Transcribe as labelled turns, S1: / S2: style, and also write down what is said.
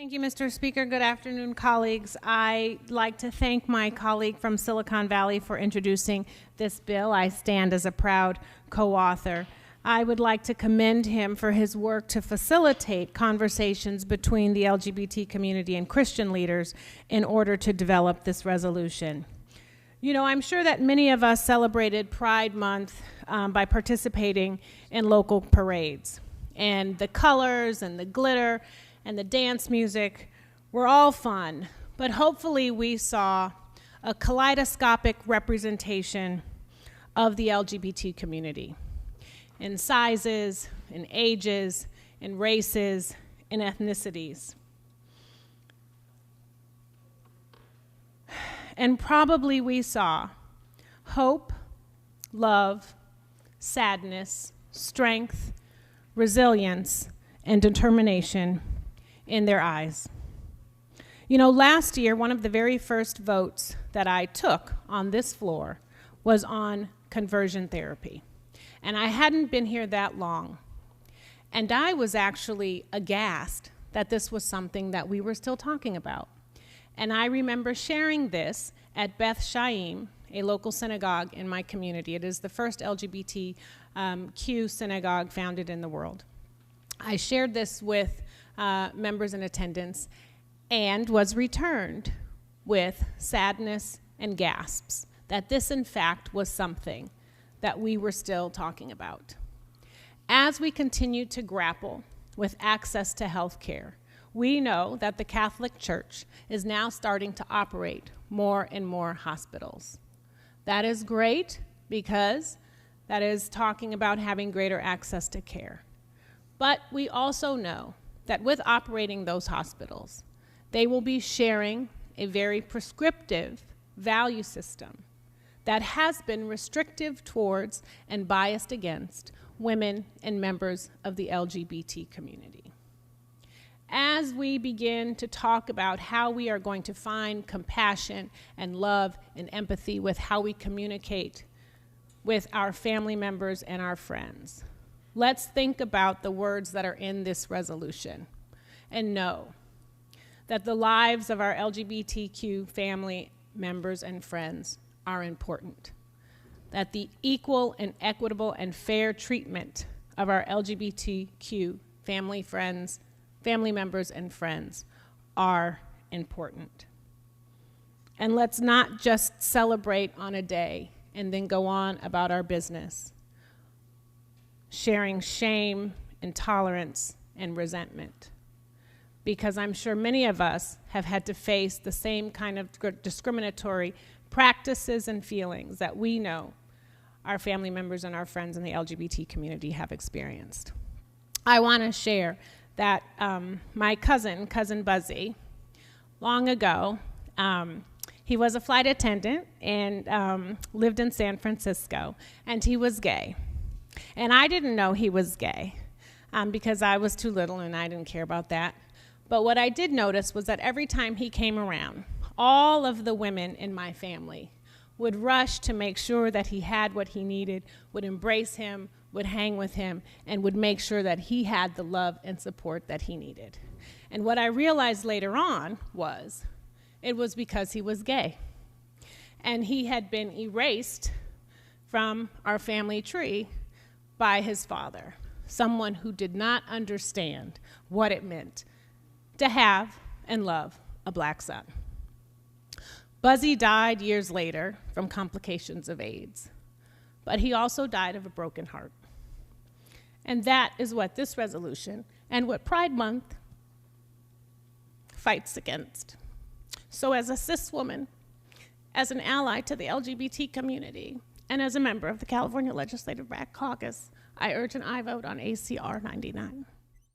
S1: Thank you, Mr. Speaker. Good afternoon, colleagues. I'd like to thank my colleague from Silicon Valley for introducing this bill. I stand as a proud co-author. I would like to commend him for his work to facilitate conversations between the LGBT community and Christian leaders in order to develop this resolution. You know, I'm sure that many of us celebrated Pride Month by participating in local parades. And the colors and the glitter and the dance music were all fun, but hopefully we saw a kaleidoscopic representation of the LGBT community in sizes, in ages, in races, in ethnicities. And probably we saw hope, love, sadness, strength, resilience, and determination in their eyes. You know, last year, one of the very first votes that I took on this floor was on conversion therapy. And I hadn't been here that long. And I was actually aghast that this was something that we were still talking about. And I remember sharing this at Beth Shaim, a local synagogue in my community. It is the first LGBTQ synagogue founded in the world. I shared this with members in attendance and was returned with sadness and gasps that this, in fact, was something that we were still talking about. As we continue to grapple with access to health care, we know that the Catholic Church is now starting to operate more and more hospitals. That is great because that is talking about having greater access to care. But we also know that with operating those hospitals, they will be sharing a very prescriptive value system that has been restrictive towards and biased against women and members of the LGBT community. As we begin to talk about how we are going to find compassion and love and empathy with how we communicate with our family members and our friends, let's think about the words that are in this resolution and know that the lives of our LGBTQ family members and friends are important, that the equal and equitable and fair treatment of our LGBTQ family members and friends are important. And let's not just celebrate on a day and then go on about our business, sharing shame, intolerance, and resentment. Because I'm sure many of us have had to face the same kind of discriminatory practices and feelings that we know our family members and our friends in the LGBT community have experienced. I want to share that my cousin Buzzy, long ago, he was a flight attendant and lived in San Francisco, and he was gay. And I didn't know he was gay because I was too little and I didn't care about that. But what I did notice was that every time he came around, all of the women in my family would rush to make sure that he had what he needed, would embrace him, would hang with him, and would make sure that he had the love and support that he needed. And what I realized later on was it was because he was gay. And he had been erased from our family tree by his father, someone who did not understand what it meant to have and love a black son. Buzzy died years later from complications of AIDS, but he also died of a broken heart. And that is what this resolution and what Pride Month fights against. So as a cis woman, as an ally to the LGBT community, and as a member of the California Legislative Black Caucus, I urge an aye vote on ACR 99.